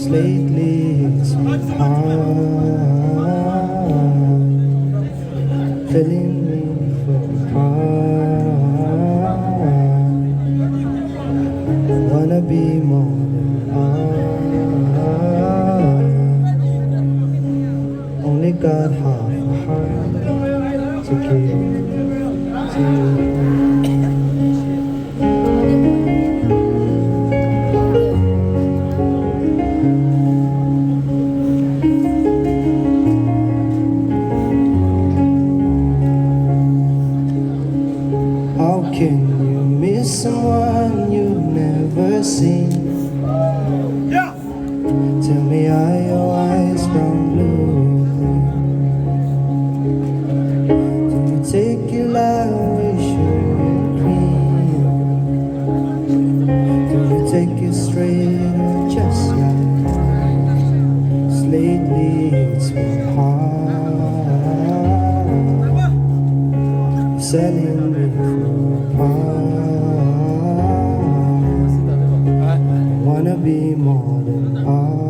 lately it's been hard, telling me from apart. Wanna be more than art. Only got half a heart to give to you. How can you miss someone you've never seen? Yeah. Tell me, are your eyes brown blue? Do you take your lavish cream? Do you take it straight or just like mine? 'Cause lately it's been hard, selling me for a part. I wanna be more than art.